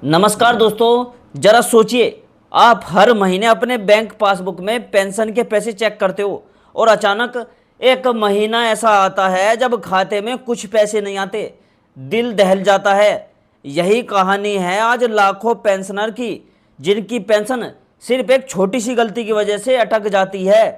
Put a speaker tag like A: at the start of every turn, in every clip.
A: नमस्कार दोस्तों, जरा सोचिए। आप हर महीने अपने बैंक पासबुक में पेंशन के पैसे चेक करते हो और अचानक एक महीना ऐसा आता है जब खाते में कुछ पैसे नहीं आते। दिल दहल जाता है। यही कहानी है आज लाखों पेंशनर की, जिनकी पेंशन सिर्फ एक छोटी सी गलती की वजह से अटक जाती है।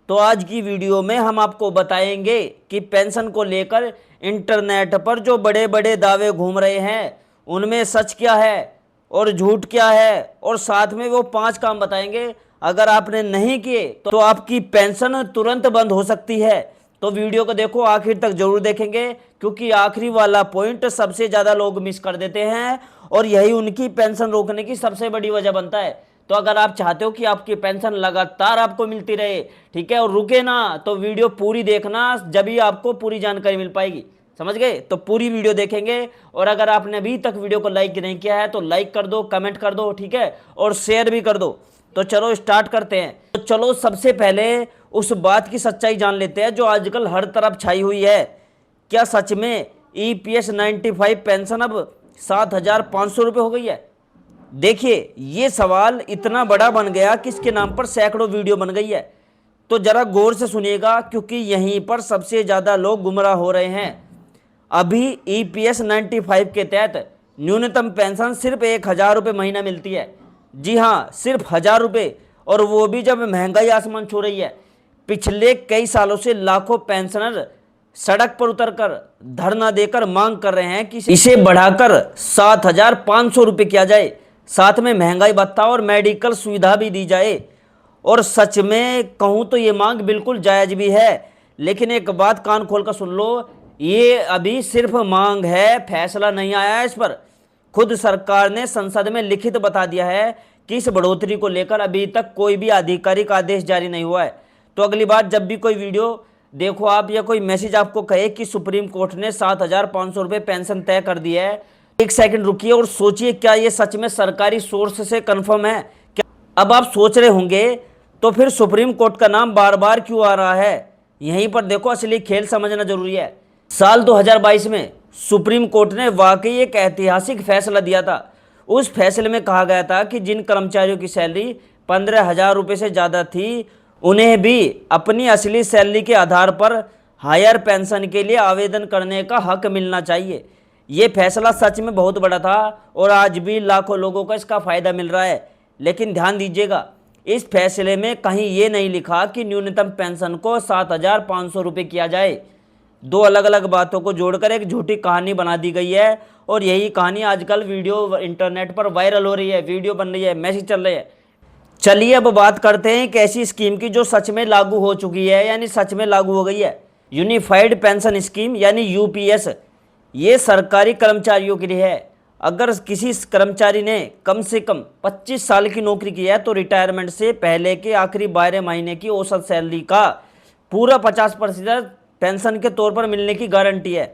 A: तो आज की वीडियो में हम आपको बताएंगे कि पेंशन को लेकर इंटरनेट पर जो बड़े बड़े दावे घूम रहे हैं उनमें सच क्या है और झूठ क्या है, और साथ में वो 5 काम बताएंगे। अगर आपने नहीं किए तो आपकी पेंशन तुरंत बंद हो सकती है। तो वीडियो को देखो, आखिर तक जरूर देखेंगे, क्योंकि आखिरी वाला पॉइंट सबसे ज़्यादा लोग मिस कर देते हैं और यही उनकी पेंशन रोकने की सबसे बड़ी वजह बनता है। तो अगर आप चाहते हो कि आपकी पेंशन लगातार आपको मिलती रहे, ठीक है, और रुके ना, तो वीडियो पूरी देखना, जब ही आपको पूरी जानकारी मिल पाएगी। समझ गए? तो पूरी वीडियो देखेंगे। और अगर आपने अभी तक वीडियो को लाइक नहीं किया है तो लाइक कर दो, कमेंट कर दो, ठीक है, और शेयर भी कर दो। तो चलो स्टार्ट करते हैं। तो चलो सबसे पहले उस बात की सच्चाई जान लेते हैं जो आजकल हर तरफ छाई हुई है। क्या सच में EPS 95 पेंशन अब 7,500 रुपये हो गई है? देखिए, ये सवाल इतना बड़ा बन गया कि इसके नाम पर सैकड़ों वीडियो बन गई है। तो जरा गौर से सुनिएगा, क्योंकि यहीं पर सबसे ज़्यादा लोग गुमराह हो रहे हैं। अभी EPS 95 के तहत न्यूनतम पेंशन सिर्फ 1,000 रुपये महीना मिलती है। जी हाँ, सिर्फ 1,000 रुपये, और वो भी जब महंगाई आसमान छू रही है। पिछले कई सालों से लाखों पेंशनर सड़क पर उतरकर धरना देकर मांग कर रहे हैं कि इसे बढ़ाकर 7,500 रुपये किया जाए, साथ में महंगाई भत्ता और मेडिकल सुविधा भी दी जाए। और सच में कहूँ तो ये मांग बिल्कुल जायज़ भी है। लेकिन एक बात कान खोल कर सुन लो, ये अभी सिर्फ मांग है, फैसला नहीं आया है इस पर। खुद सरकार ने संसद में लिखित बता दिया है कि इस बढ़ोतरी को लेकर अभी तक कोई भी आधिकारिक आदेश जारी नहीं हुआ है। तो अगली बार जब भी कोई वीडियो देखो आप, या कोई मैसेज आपको कहे कि सुप्रीम कोर्ट ने 7,500 रुपये पेंशन तय कर दी है, एक सेकंड रुकिए और सोचिए, क्या ये सच में सरकारी सोर्स से कंफर्म है क्या? अब आप सोच रहे होंगे तो फिर सुप्रीम कोर्ट का नाम बार बार क्यों आ रहा है? यहीं पर देखो, असली खेल समझना जरूरी है। साल 2022 में सुप्रीम कोर्ट ने वाकई एक ऐतिहासिक फैसला दिया था। उस फैसले में कहा गया था कि जिन कर्मचारियों की सैलरी 15,000 रुपये से ज़्यादा थी, उन्हें भी अपनी असली सैलरी के आधार पर हायर पेंशन के लिए आवेदन करने का हक मिलना चाहिए। ये फैसला सच में बहुत बड़ा था और आज भी लाखों लोगों को इसका फ़ायदा मिल रहा है। लेकिन ध्यान दीजिएगा, इस फैसले में कहीं ये नहीं लिखा कि न्यूनतम पेंशन को 7,500 रुपये किया जाए। दो अलग अलग बातों को जोड़कर एक झूठी कहानी बना दी गई है, और यही कहानी आजकल वीडियो इंटरनेट पर वायरल हो रही है, वीडियो बन रही है, मैसेज चल रहे हैं। चलिए अब बात करते हैं एक ऐसी स्कीम की जो सच में लागू हो चुकी है, यानी सच में लागू हो गई है। यूनिफाइड पेंशन स्कीम यानी UPS। ये सरकारी कर्मचारियों के लिए है। अगर किसी कर्मचारी ने कम से कम 25 साल की नौकरी की है तो रिटायरमेंट से पहले के आखिरी 12 महीने की औसत सैलरी का पूरा 50% पेंशन के तौर पर मिलने की गारंटी है।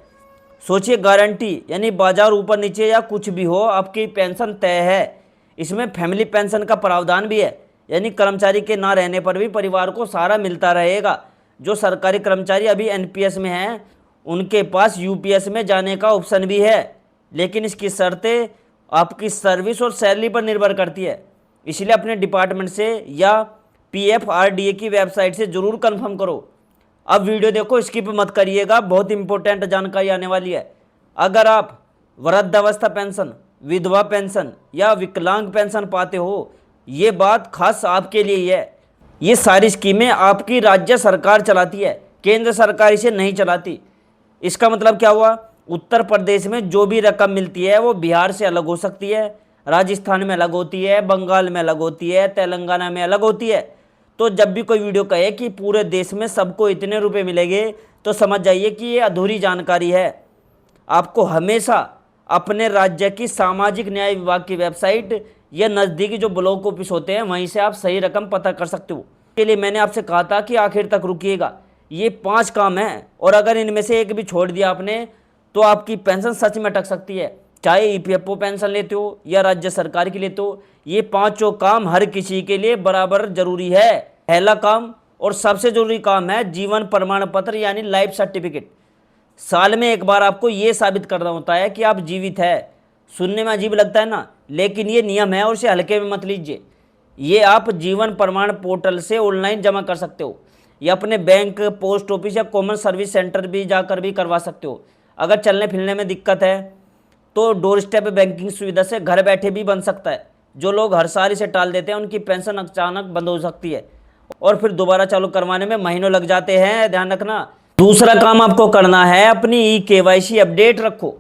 A: सोचिए, गारंटी यानी बाजार ऊपर नीचे या कुछ भी हो, आपकी पेंशन तय है। इसमें फैमिली पेंशन का प्रावधान भी है, यानी कर्मचारी के ना रहने पर भी परिवार को सहारा मिलता रहेगा। जो सरकारी कर्मचारी अभी NPS में हैं, उनके पास UPS में जाने का ऑप्शन भी है, लेकिन इसकी शर्तें आपकी सर्विस और सैलरी पर निर्भर करती है। इसलिए अपने डिपार्टमेंट से या PFRDA की वेबसाइट से ज़रूर कन्फर्म करो। अब वीडियो देखो, स्किप मत करिएगा, बहुत इंपॉर्टेंट जानकारी आने वाली है। अगर आप वृद्धावस्था पेंशन, विधवा पेंशन या विकलांग पेंशन पाते हो, ये बात खास आपके लिए ही है। ये सारी स्कीमें आपकी राज्य सरकार चलाती है, केंद्र सरकार इसे नहीं चलाती। इसका मतलब क्या हुआ? उत्तर प्रदेश में जो भी रकम मिलती है वो बिहार से अलग हो सकती है, राजस्थान में अलग होती है, बंगाल में अलग होती है, तेलंगाना में अलग होती है। तो जब भी कोई वीडियो कहे कि पूरे देश में सबको इतने रुपए मिलेंगे, तो समझ जाइए कि ये अधूरी जानकारी है। आपको हमेशा अपने राज्य की सामाजिक न्याय विभाग की वेबसाइट या नज़दीकी जो ब्लॉक ऑफिस होते हैं, वहीं से आप सही रकम पता कर सकते हो। इसके लिए मैंने आपसे कहा था कि आखिर तक रुकिएगा। ये 5 काम हैं, और अगर इनमें से एक भी छोड़ दिया आपने तो आपकी पेंशन सच में अटक सकती है। चाहे EPFO पेंशन लेते हो या राज्य सरकार की लेते हो, ये 5 काम हर किसी के लिए बराबर जरूरी है। पहला काम और सबसे जरूरी काम है जीवन प्रमाण पत्र यानी लाइफ सर्टिफिकेट। साल में एक बार आपको ये साबित करना होता है कि आप जीवित है, सुनने में अजीब लगता है ना, लेकिन ये नियम है और इसे हल्के में मत लीजिए। ये आप जीवन प्रमाण पोर्टल से ऑनलाइन जमा कर सकते हो, या अपने बैंक, पोस्ट ऑफिस या कॉमन सर्विस सेंटर भी जाकर भी करवा सकते हो। अगर चलने फिरने में दिक्कत है तो डोर स्टेप बैंकिंग सुविधा से घर बैठे भी बन सकता है। जो लोग हर साल इसे टाल देते हैं उनकी पेंशन अचानक बंद हो सकती है और फिर दोबारा चालू करवाने में महीनों लग जाते हैं, ध्यान रखना। दूसरा काम आपको करना है, अपनी KYC अपडेट रखो।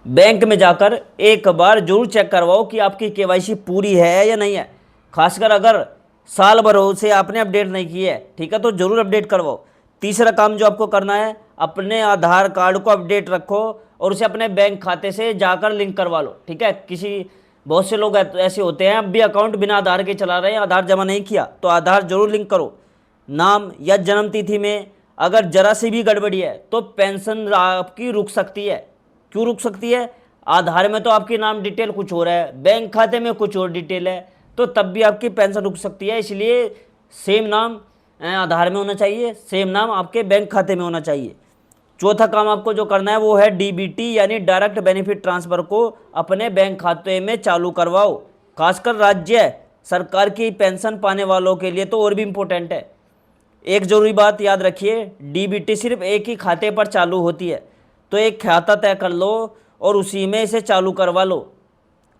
A: बैंक में जाकर एक बार जरूर चेक करवाओ कि आपकी KYC पूरी है या नहीं है। खासकर अगर साल भर से आपने अपडेट नहीं की है, ठीक है, तो जरूर अपडेट करवाओ। तीसरा काम जो आपको करना है, अपने आधार कार्ड को अपडेट रखो और उसे अपने बैंक खाते से जाकर लिंक करवा लो, ठीक है। बहुत से लोग ऐसे होते हैं अब भी अकाउंट बिना आधार के चला रहे हैं, आधार जमा नहीं किया, तो आधार जरूर लिंक करो। नाम या जन्म तिथि में अगर जरा सी भी गड़बड़ी है तो पेंशन आपकी रुक सकती है। क्यों रुक सकती है? आधार में तो आपकी नाम डिटेल कुछ और है, बैंक खाते में कुछ और डिटेल है, तो तब भी आपकी पेंशन रुक सकती है। इसलिए सेम नाम आधार में होना चाहिए, सेम नाम आपके बैंक खाते में होना चाहिए। चौथा काम आपको जो करना है वो है DBT यानी डायरेक्ट बेनिफिट ट्रांसफ़र को अपने बैंक खाते में चालू करवाओ। खासकर राज्य सरकार की पेंशन पाने वालों के लिए तो और भी इम्पोर्टेंट है। एक ज़रूरी बात याद रखिए, DBT सिर्फ एक ही खाते पर चालू होती है, तो एक खाता तय कर लो और उसी में इसे चालू करवा लो।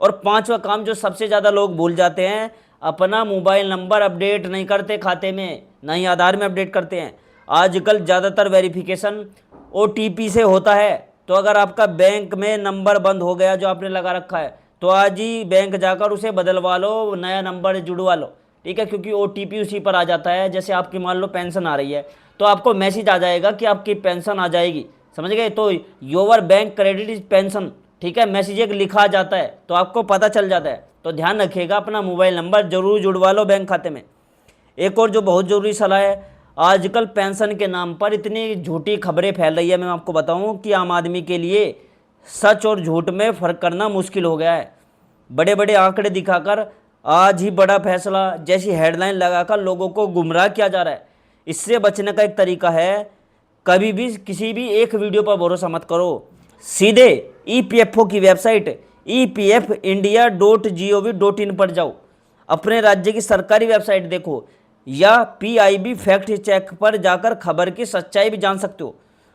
A: और पांचवा काम जो सबसे ज़्यादा लोग भूल जाते हैं, अपना मोबाइल नंबर अपडेट नहीं करते खाते में, ना ही आधार में अपडेट करते हैं। आजकल ज़्यादातर वेरिफिकेशन OTP से होता है, तो अगर आपका बैंक में नंबर बंद हो गया जो आपने लगा रखा है, तो आज ही बैंक जाकर उसे बदलवा लो, नया नंबर जुड़वा लो, ठीक है, क्योंकि OTP उसी पर आ जाता है। जैसे आपकी मान लो पेंशन आ रही है तो आपको मैसेज आ जाएगा कि आपकी पेंशन आ जाएगी, समझ गए, तो your bank credit is pension, ठीक है, मैसेज एक लिखा जाता है तो आपको पता चल जाता है। तो ध्यान रखिएगा, अपना मोबाइल नंबर जरूर जुड़वा लो बैंक खाते में। एक और जो बहुत ज़रूरी सलाह है, आजकल पेंशन के नाम पर इतनी झूठी खबरें फैल रही है, मैं आपको बताऊं कि आम आदमी के लिए सच और झूठ में फ़र्क करना मुश्किल हो गया है। बड़े बड़े आंकड़े दिखाकर आज ही बड़ा फैसला जैसी हेडलाइन लगाकर लोगों को गुमराह किया जा रहा है। इससे बचने का एक तरीका है, कभी भी किसी भी एक वीडियो पर भरोसा मत करो। सीधे EPFO की वेबसाइट EPFindia.gov.in पर जाओ, अपने राज्य की सरकारी वेबसाइट देखो, या PIB फैक्ट चेक पर जाकर खबर की सच्चाई भी जान सकते हो।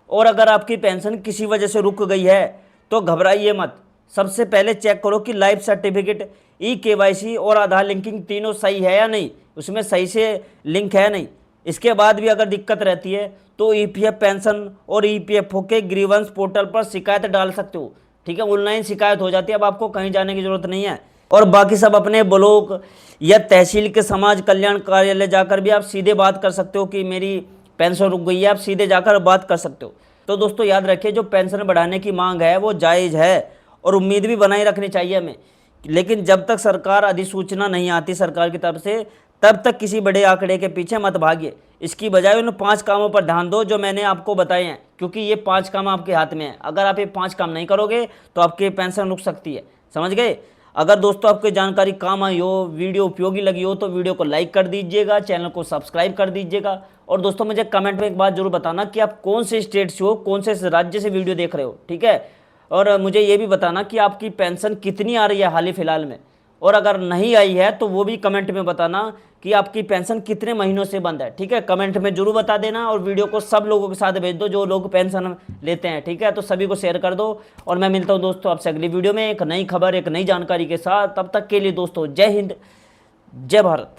A: और अगर आपकी पेंशन किसी वजह से रुक गई है तो घबराइए मत। सबसे पहले चेक करो कि लाइफ सर्टिफिकेट, KYC और आधार लिंकिंग तीनों सही है या नहीं, उसमें सही से लिंक है नहीं। इसके बाद भी अगर दिक्कत रहती है तो EPF पेंशन और EPFO के ग्रीवेंस पोर्टल पर शिकायत डाल सकते हो, ठीक है, ऑनलाइन शिकायत हो जाती है, अब आपको कहीं जाने की जरूरत नहीं है। और बाकी सब अपने ब्लॉक या तहसील के समाज कल्याण कार्यालय जाकर भी आप सीधे बात कर सकते हो कि मेरी पेंशन रुक गई है, आप सीधे जाकर बात कर सकते हो। तो दोस्तों याद रखिए, जो पेंशन बढ़ाने की मांग है वो जायज़ है और उम्मीद भी बनाए रखनी चाहिए हमें, लेकिन जब तक सरकार अधिसूचना नहीं आती सरकार की तरफ से, तब तक किसी बड़े आंकड़े के पीछे मत भागिए। इसकी बजाय उन 5 कामों पर ध्यान दो जो मैंने आपको बताए हैं, क्योंकि ये 5 काम आपके हाथ में है। अगर आप ये 5 काम नहीं करोगे तो आपकी पेंशन रुक सकती है, समझ गए। अगर दोस्तों आपको जानकारी काम आई हो, वीडियो उपयोगी लगी हो, तो वीडियो को लाइक कर दीजिएगा, चैनल को सब्सक्राइब कर दीजिएगा। और दोस्तों मुझे कमेंट में एक बात जरूर बताना कि आप कौन से स्टेट से हो, कौन से राज्य से वीडियो देख रहे हो, ठीक है। और मुझे ये भी बताना कि आपकी पेंशन कितनी आ रही है हाल ही फिलहाल में, और अगर नहीं आई है तो वो भी कमेंट में बताना कि आपकी पेंशन कितने महीनों से बंद है, ठीक है, कमेंट में जरूर बता देना। और वीडियो को सब लोगों के साथ भेज दो जो लोग पेंशन लेते हैं, ठीक है, तो सभी को शेयर कर दो। और मैं मिलता हूँ दोस्तों आपसे अगली वीडियो में एक नई खबर, एक नई जानकारी के साथ। तब तक के लिए दोस्तों जय हिंद, जय भारत।